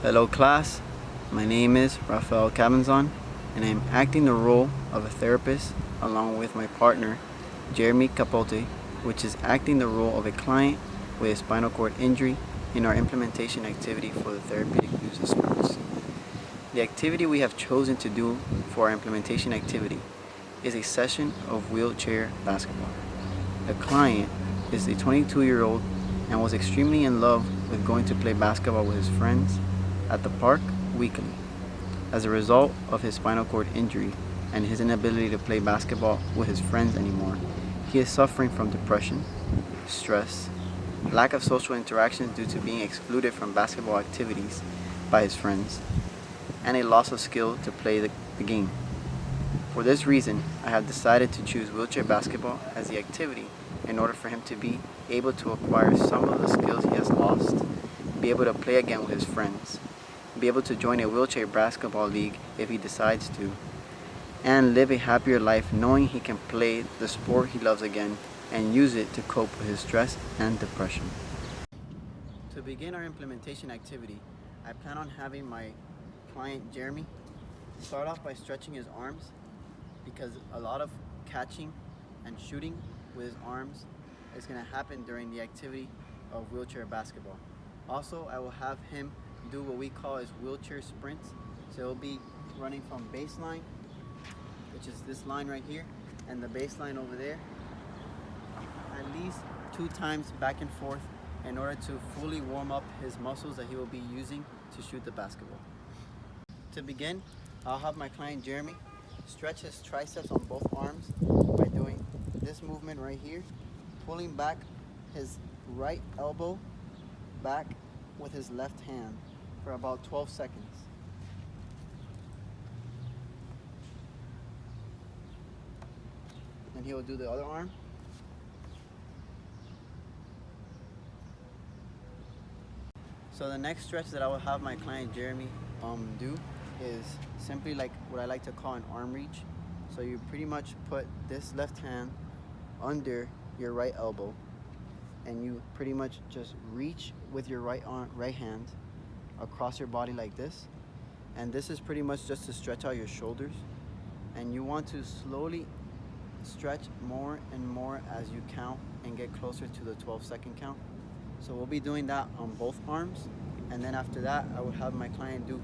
Hello class, my name is Rafael Cabenzon and I am acting the role of a therapist along with my partner Jeremy Capote, which is acting the role of a client with a spinal cord injury in our implementation activity for the therapeutic use of sports. The activity we have chosen to do for our implementation activity is a session of wheelchair basketball. The client is a 22-year-old and was extremely in love with going to play basketball with his friends at the park weekly. As a result of his spinal cord injury and his inability to play basketball with his friends anymore, he is suffering from depression, stress, lack of social interactions due to being excluded from basketball activities by his friends, and a loss of skill to play the game. For this reason, I have decided to choose wheelchair basketball as the activity in order for him to be able to acquire some of the skills he has lost, be able to play again with his friends, be able to join a wheelchair basketball league if he decides to, and live a happier life knowing he can play the sport he loves again and use it to cope with his stress and depression. To begin our implementation activity, I plan on having my client Jeremy start off by stretching his arms, because a lot of catching and shooting with his arms is going to happen during the activity of wheelchair basketball. Also, I will have him do what we call as wheelchair sprints. So he'll be running from baseline, which is this line right here, and the baseline over there, at least 2 times back and forth in order to fully warm up his muscles that he will be using to shoot the basketball. To begin, I'll have my client Jeremy stretch his triceps on both arms by doing this movement right here, pulling back his right elbow back with his left hand for about 12 seconds. Then he will do the other arm. So the next stretch that I will have my client Jeremy do is simply like what I like to call an arm reach. So you pretty much put this left hand under your right elbow and you pretty much just reach with your right hand across your body like this. And this is pretty much just to stretch out your shoulders. And you want to slowly stretch more and more as you count and get closer to the 12-second count. So we'll be doing that on both arms. And then after that, I will have my client do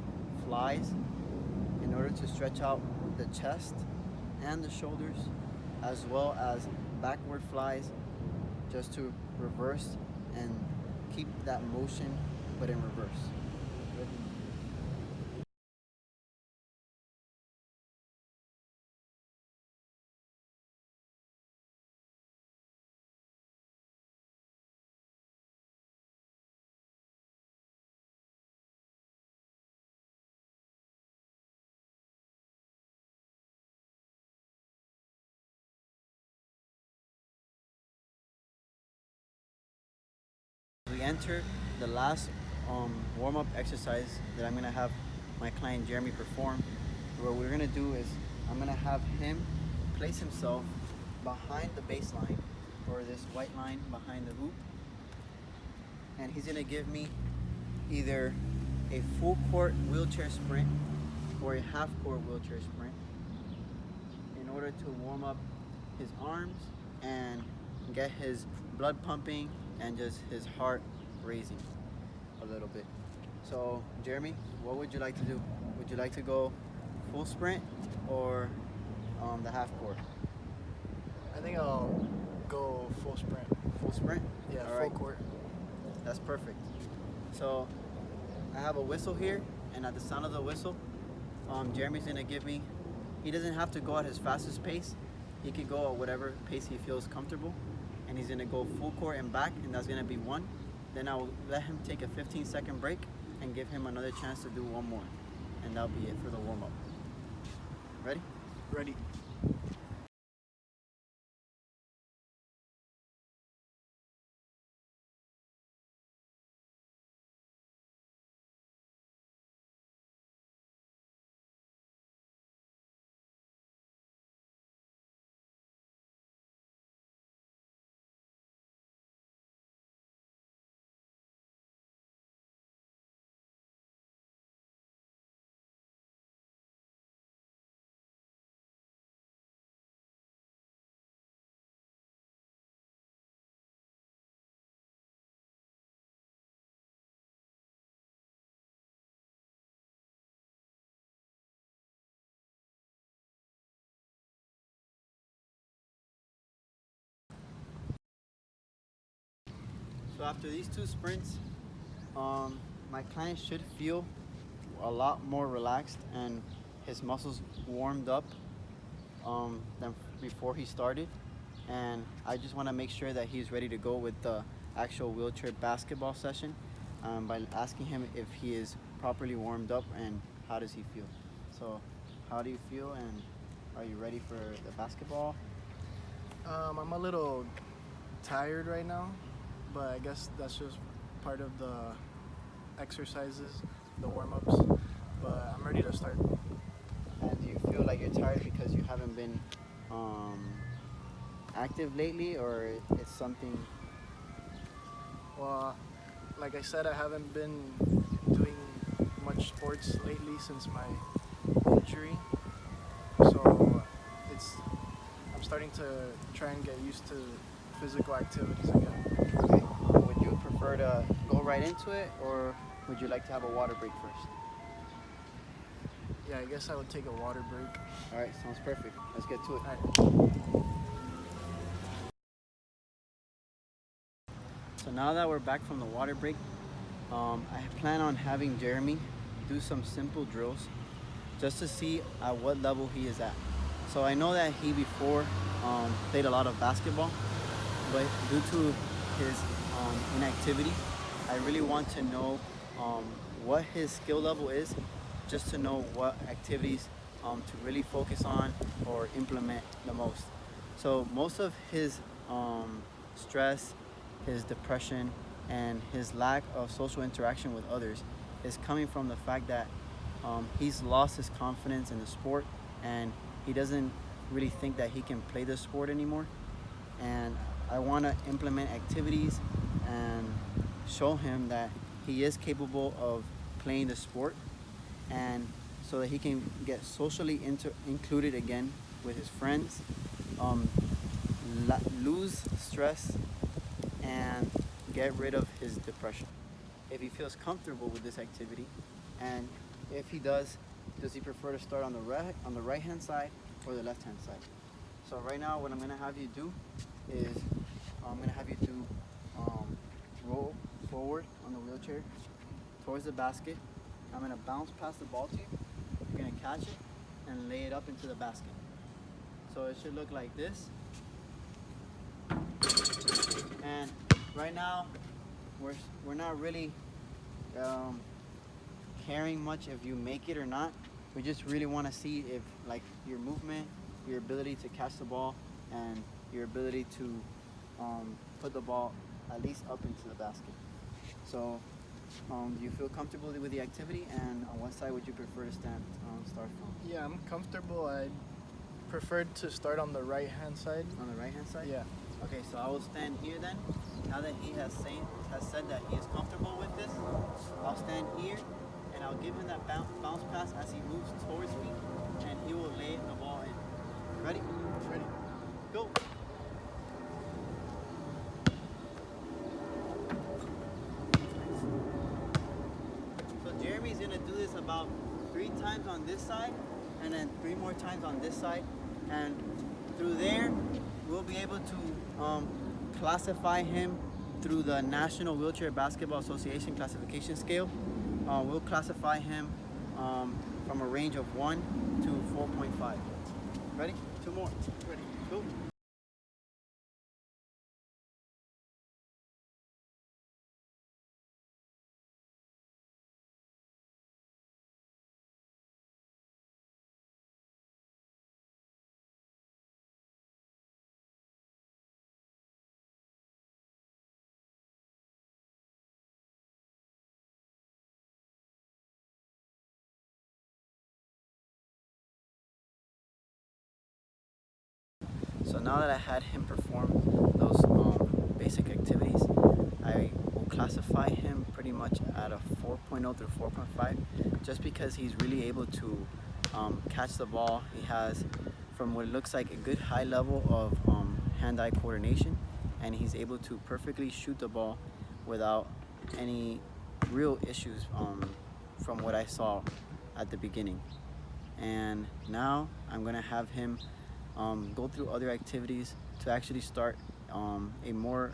flies in order to stretch out the chest and the shoulders, as well as backward flies just to reverse and keep that motion but in reverse. We enter the last warm-up exercise that I'm going to have my client Jeremy perform. What we're going to do is I'm going to have him place himself behind the baseline, or this white line behind the hoop, and he's going to give me either a full court wheelchair sprint or a half court wheelchair sprint in order to warm up his arms and get his blood pumping and just his heart raising a little bit. So Jeremy, what would you like to do? Would you like to go full sprint or the half court? I think I'll go full sprint. Full sprint? Yeah, All full right. court. That's perfect. So I have a whistle here, and at the sound of the whistle, Jeremy's gonna give me, he doesn't have to go at his fastest pace. He can go at whatever pace he feels comfortable, and he's gonna go full court and back, and that's gonna be 1. Then I will let him take a 15-second break and give him another chance to do 1 more, and that'll be it for the warm-up. Ready? Ready. So after these 2 sprints, my client should feel a lot more relaxed and his muscles warmed up than before he started. And I just want to make sure that he's ready to go with the actual wheelchair basketball session by asking him if he is properly warmed up and how does he feel. So how do you feel, and are you ready for the basketball? I'm a little tired right now, but I guess that's just part of the exercises, the warm-ups. But I'm ready to start. And do you feel like you're tired because you haven't been active lately, or it's something? Well, like I said, I haven't been doing much sports lately since my injury, so it's I'm starting to try and get used to physical activities again. Okay. Would you prefer to go right into it, or would you like to have a water break first? Yeah, I guess I would take a water break. All right, sounds perfect. Let's get to it. All right. So now that we're back from the water break, I plan on having Jeremy do some simple drills just to see at what level he is at. So I know that he before played a lot of basketball, but due to his inactivity, I really want to know what his skill level is, just to know what activities to really focus on or implement the most. So most of his stress, his depression, and his lack of social interaction with others is coming from the fact that he's lost his confidence in the sport, and he doesn't really think that he can play the sport anymore. And I want to implement activities and show him that he is capable of playing the sport, and so that he can get socially included again with his friends, um, lose stress, and get rid of his depression. If he feels comfortable with this activity, and if he does he prefer to start on the right hand side or the left hand side? So right now, what I'm gonna have you do is I'm gonna have you do roll forward on the wheelchair towards the basket. I'm gonna bounce past the ball to you. You're gonna catch it and lay it up into the basket. So it should look like this. And right now, we're not really caring much if you make it or not. We just really want to see if, like, your movement, your ability to catch the ball, and your ability to put the ball at least up into the basket. So do you feel comfortable with the activity, and on what side would you prefer to start from? Yeah, I'm comfortable. I preferred to start on the right-hand side. On the right hand side? Yeah. Okay, so I will stand here then. Now that he has said that he is comfortable with this, I'll stand here and I'll give him that bounce pass as he moves towards me, and he will lay the ball in. Ready? Ready? Go. So Jeremy's gonna do this about 3 times on this side, and then 3 more times on this side, and through there we'll be able to classify him through the National Wheelchair Basketball Association classification scale. We'll classify him from a range of 1 to 4.5. Ready? 2 more. Ready? Go. So now that I had him perform those basic activities, I will classify him pretty much at a 4.0 through 4.5, just because he's really able to catch the ball. He has, from what it looks like, a good high level of hand-eye coordination, and he's able to perfectly shoot the ball without any real issues from what I saw at the beginning. And now I'm gonna have him go through other activities to actually start a more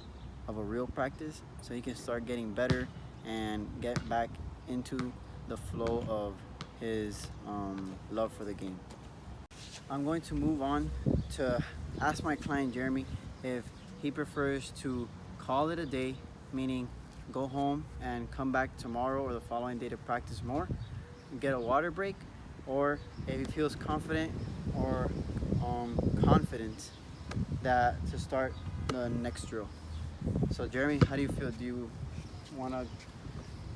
of a real practice so he can start getting better and get back into the flow of his love for the game. I'm going to move on to ask my client Jeremy if he prefers to call it a day, meaning go home and come back tomorrow or the following day to practice more, get a water break, or if he feels confident or confident that to start the next drill. So Jeremy, how do you feel? Do you want to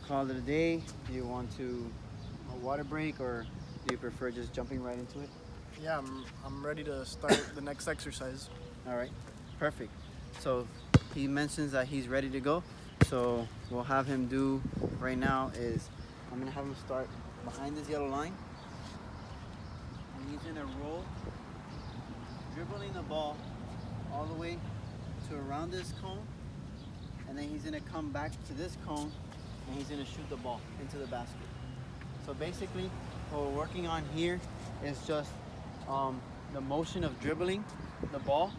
call it a day? Do you want to a water break, or do you prefer just jumping right into it? Yeah, I'm ready to start the next exercise. All right, perfect. So he mentions that he's ready to go. So we'll have him do right now is I'm gonna have him start behind this yellow line, and he's gonna roll, dribbling the ball all the way to around this cone, and then he's gonna come back to this cone, and he's gonna shoot the ball into the basket. So basically, what we're working on here is just the motion of dribbling the ball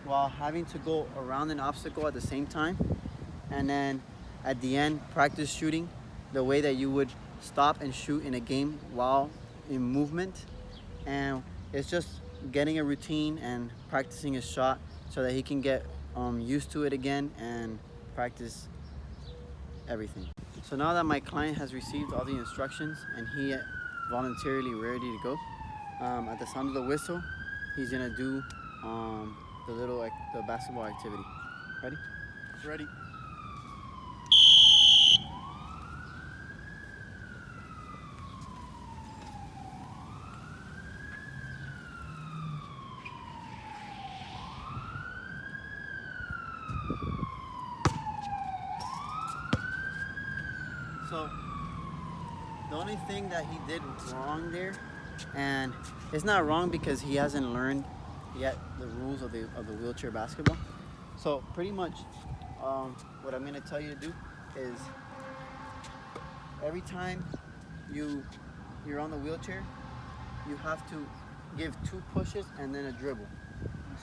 while having to go around an obstacle at the same time. And then at the end, practice shooting the way that you would stop and shoot in a game while in movement. And it's just getting a routine and practicing his shot so that he can get used to it again and practice everything. So now that my client has received all the instructions and he voluntarily ready to go, at the sound of the whistle, he's gonna do the basketball activity. Ready? Ready? So the only thing that he did wrong there, and it's not wrong because he hasn't learned yet the rules of the wheelchair basketball. So pretty much, what I'm gonna tell you to do is every time you're on the wheelchair, you have to give 2 pushes and then a dribble.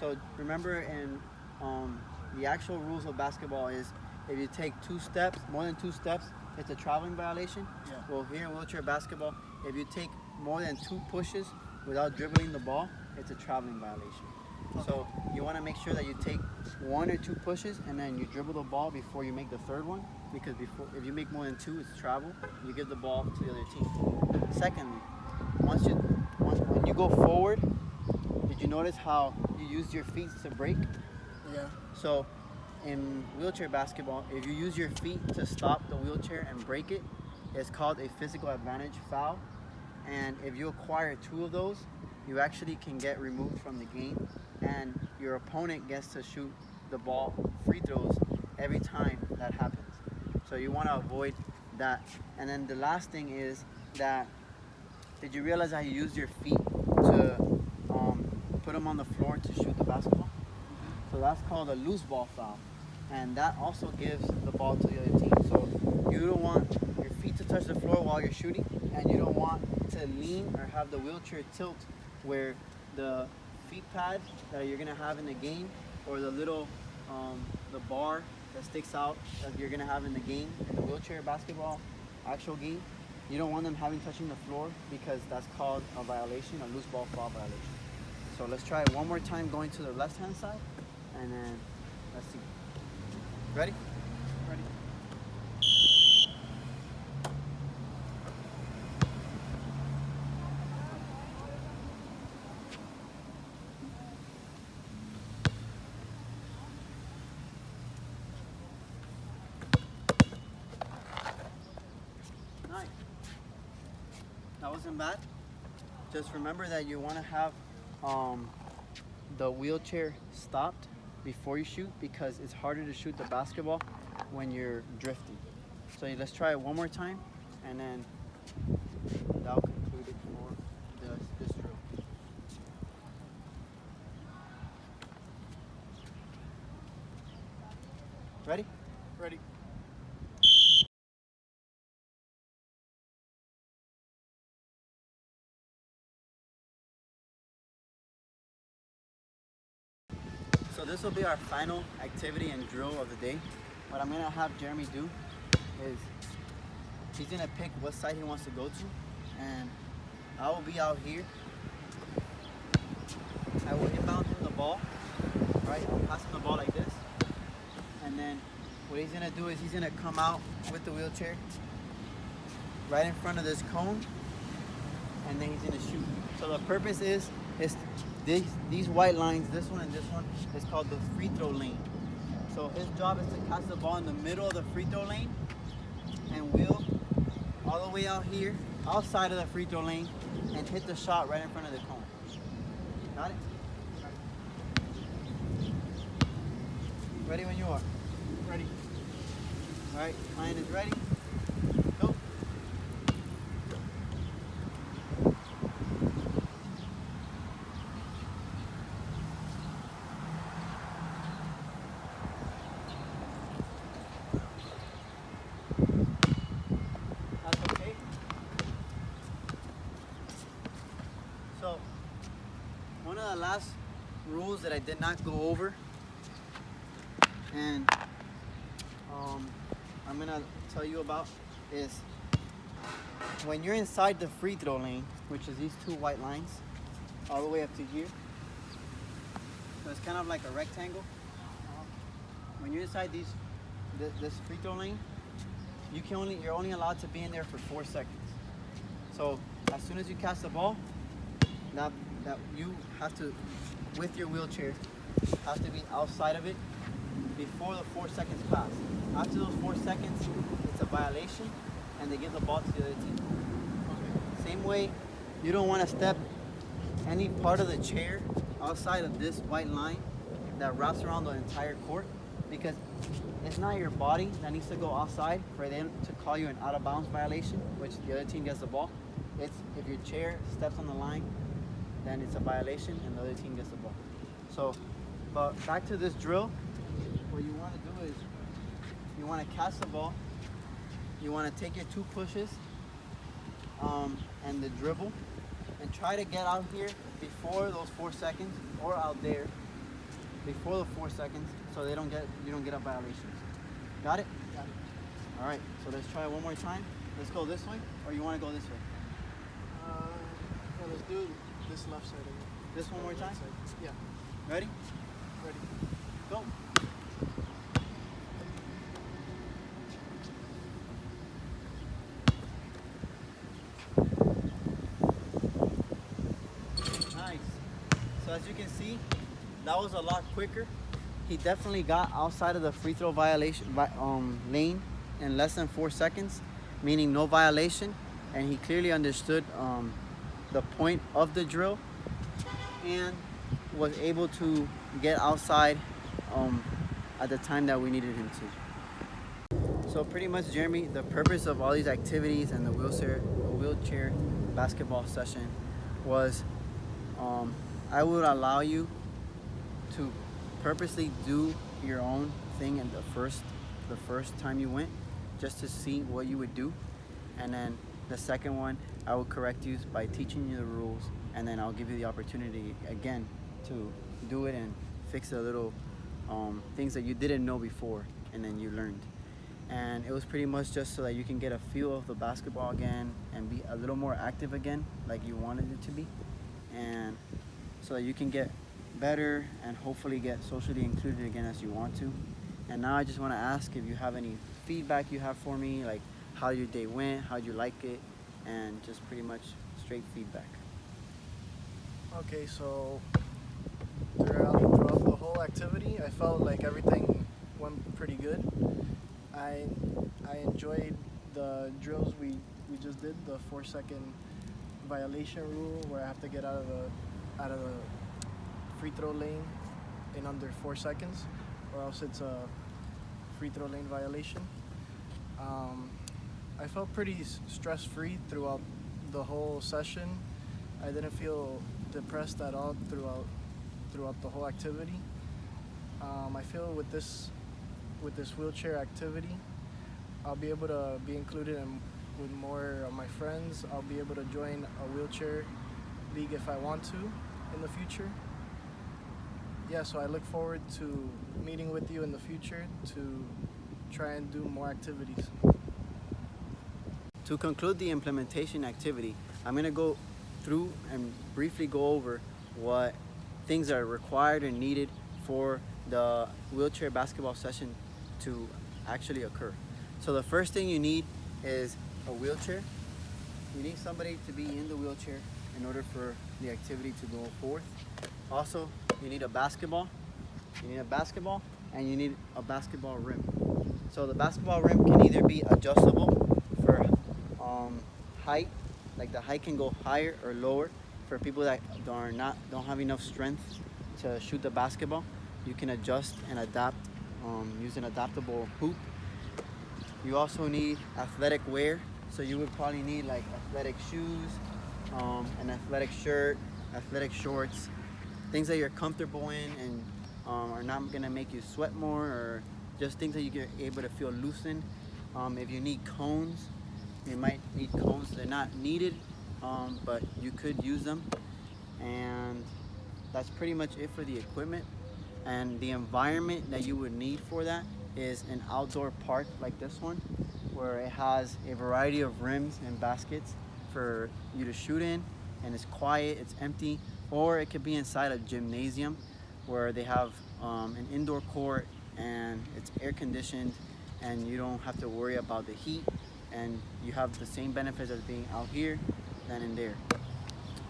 So remember, in the actual rules of basketball is if you take 2 steps, more than 2 steps, it's a traveling violation. Yeah. Well, here in wheelchair basketball, if you take more than 2 pushes without dribbling the ball, it's a traveling violation. Okay. So you want to make sure that you take 1 or 2 pushes and then you dribble the ball before you make the third one, because if you make more than 2, it's travel. You give the ball to the other team. Secondly, when you go forward, did you notice how you used your feet to break? Yeah. So in wheelchair basketball, if you use your feet to stop the wheelchair and break it, it's called a physical advantage foul. And if you acquire 2 of those, you actually can get removed from the game, and your opponent gets to shoot the ball free throws every time that happens. So you want to avoid that. And then the last thing is that, did you realize how you used your feet to put them on the floor to shoot the basketball? So that's called a loose ball foul, and that also gives the ball to the other team. So you don't want your feet to touch the floor while you're shooting, and you don't want to lean or have the wheelchair tilt where the feet pad that you're gonna have in the game, or the little the bar that sticks out that you're gonna have in the game in the wheelchair basketball actual game. You don't want them having touching the floor, because that's called a violation, a loose ball foul violation. So let's try it one more time, going to the left hand side, and then let's see. Ready? Ready? Nice. That wasn't bad. Just remember that you want to have the wheelchair stopped before you shoot, because it's harder to shoot the basketball when you're drifting. So let's try it one more time, and then that'll conclude it for this drill. Ready? Ready? So So this will be our final activity and drill of the day. What I'm gonna have Jeremy do is he's gonna pick what side he wants to go to, and I will be out here. I will inbound him the ball, right? I'll pass him the ball like this, and then what he's gonna do is he's gonna come out with the wheelchair right in front of this cone, and then he's gonna shoot. So the purpose is these white lines, this one and this one, is called the free throw lane. So his job is to catch the ball in the middle of the free throw lane and wheel all the way out here, outside of the free throw lane, and hit the shot right in front of the cone. Got it? Ready when you are. Ready. All right, client is ready. Go. That's okay. So, one of the last rules that I did not go over, and I'm gonna tell you about, is when you're inside the free throw lane, which is these two white lines, all the way up to here. So it's kind of like a rectangle. When you're inside this free throw lane, you're only allowed to be in there for 4 seconds. So as soon as you catch the ball, that you have to, with your wheelchair, have to be outside of it before the 4 seconds pass. After those 4 seconds, it's a violation, and they give the ball to the other team. Okay. Same way, you don't want to step any part of the chair outside of this white line that wraps around the entire court, because it's not your body that needs to go outside for them to call you an out of bounds violation, which the other team gets the ball. It's if your chair steps on the line, then it's a violation and the other team gets the ball. So, but back to this drill, what you want to do is you want to catch the ball, you want to take your 2 pushes and the dribble, and try to get out here before those 4 seconds, or out there before the 4 seconds, so you don't get a violation. Got it? Got it. All right, so let's try it one more time. Let's go this way, or you want to go this way? Well, let's do this left side again. This one more time? Yeah. Ready? Ready. Go. Nice. So as you can see, that was a lot quicker. He definitely got outside of the free throw violation lane in less than 4 seconds, meaning no violation, and he clearly understood the point of the drill and was able to get outside at the time that we needed him to. So pretty much, Jeremy, the purpose of all these activities and the wheelchair basketball session was I would allow you to purposely do your own thing in the first time you went, just to see what you would do, and then the second one I will correct you by teaching you the rules, and then I'll give you the opportunity again to do it and fix the little things that you didn't know before and then you learned. And it was pretty much just so that you can get a feel of the basketball again and be a little more active again like you wanted it to be, and so that you can get better and hopefully get socially included again as you want to. And now I just want to ask if you have any feedback you have for me, like how your day went, how'd you like it, and just pretty much straight feedback. Okay, so throughout the whole activity, I felt like everything went pretty good. I enjoyed the drills we just did, the 4 second violation rule where I have to get out of the free throw lane in under 4 seconds, or else it's a free throw lane violation. I felt pretty stress-free throughout the whole session. I didn't feel depressed at all throughout the whole activity. I feel with this wheelchair activity, I'll be able to be included with more of my friends. I'll be able to join a wheelchair league if I want to in the future. yeah, so I look forward to meeting with you in the future to try and do more activities. To conclude the implementation activity, I'm going to go through and briefly go over what things are required and needed for the wheelchair basketball session to actually occur. So the first thing you need is a wheelchair. You need somebody to be in the wheelchair in order for the activity to go forth. Also, you need a basketball. You need a basketball and you need a basketball rim. So the basketball rim can either be adjustable for height, like the height can go higher or lower for people that don't have enough strength to shoot the basketball. You can adjust and adapt using adaptable hoop. You also need athletic wear, so you would probably need like athletic shoes, an athletic shirt, athletic shorts, things that you're comfortable in and are not gonna make you sweat more, or just things that you're able to feel loosened. If you need cones, you might need cones. They're not needed, but you could use them. And that's pretty much it for the equipment. And the environment that you would need for that is an outdoor park like this one, where it has a variety of rims and baskets for you to shoot in, and it's quiet, it's empty. Or it could be inside a gymnasium where they have an indoor court and it's air conditioned and you don't have to worry about the heat, and you have the same benefits as being out here than in there.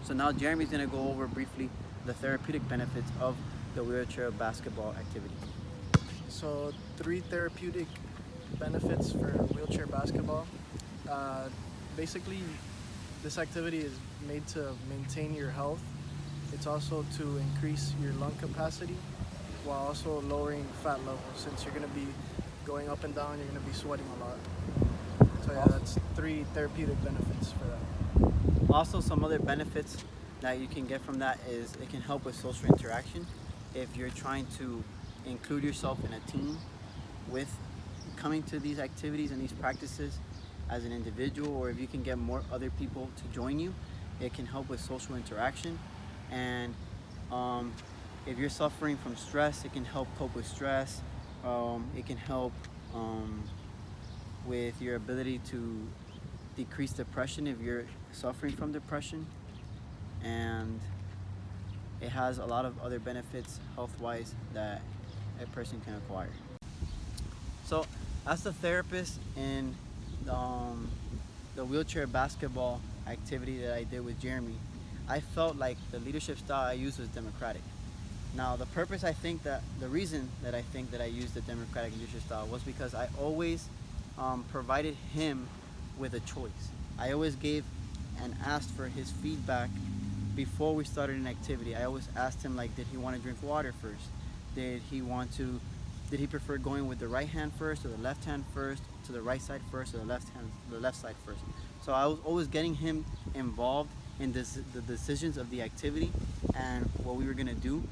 So now Jeremy's gonna go over briefly the therapeutic benefits of the wheelchair basketball activity. So, 3 therapeutic benefits for wheelchair basketball. Uh, Basically, this activity is made to maintain your health. It's also to increase your lung capacity while also lowering fat levels, since you're going to be going up and down, you're going to be sweating a lot. So yeah, that's 3 therapeutic benefits for that. Also, some other benefits that you can get from that is it can help with social interaction. If you're trying to include yourself in a team with coming to these activities and these practices as an individual, or if you can get more other people to join you, it can help with social interaction. And if you're suffering from stress, it can help cope with stress. It can help with your ability to decrease depression if you're suffering from depression. And it has a lot of other benefits health-wise that a person can acquire. So as the therapist in the wheelchair basketball activity that I did with Jeremy, I felt like the leadership style I used was democratic. Now the reason that I think that I used the democratic leadership style was because I always provided him with a choice. I always gave and asked for his feedback before we started an activity. I always asked him, like, did he want to drink water first? Did he prefer going with the right hand first, or the left hand first, to the right side first, or the left side first? So I was always getting him involved in the decisions of the activity and what we were gonna do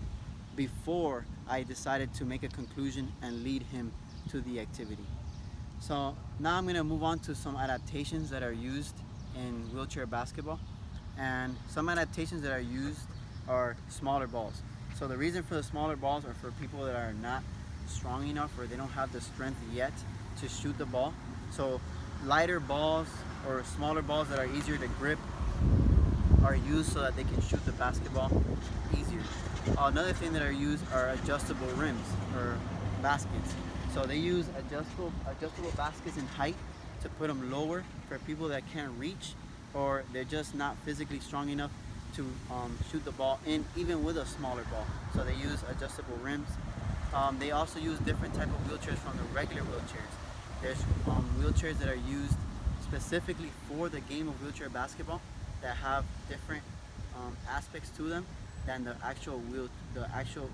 before I decided to make a conclusion and lead him to the activity. So now I'm gonna move on to some adaptations that are used in wheelchair basketball. And some adaptations that are used are smaller balls. So the reason for the smaller balls are for people that are not strong enough, or they don't have the strength yet to shoot the ball. So lighter balls or smaller balls that are easier to grip are used so that they can shoot the basketball easier. Another thing that are used are adjustable rims or baskets. So they use adjustable baskets in height to put them lower for people that can't reach, or they're just not physically strong enough to shoot the ball in, even with a smaller ball. So they use adjustable rims. They also use different type of wheelchairs from the regular wheelchairs. There's wheelchairs that are used specifically for the game of wheelchair basketball that have different aspects to them than the actual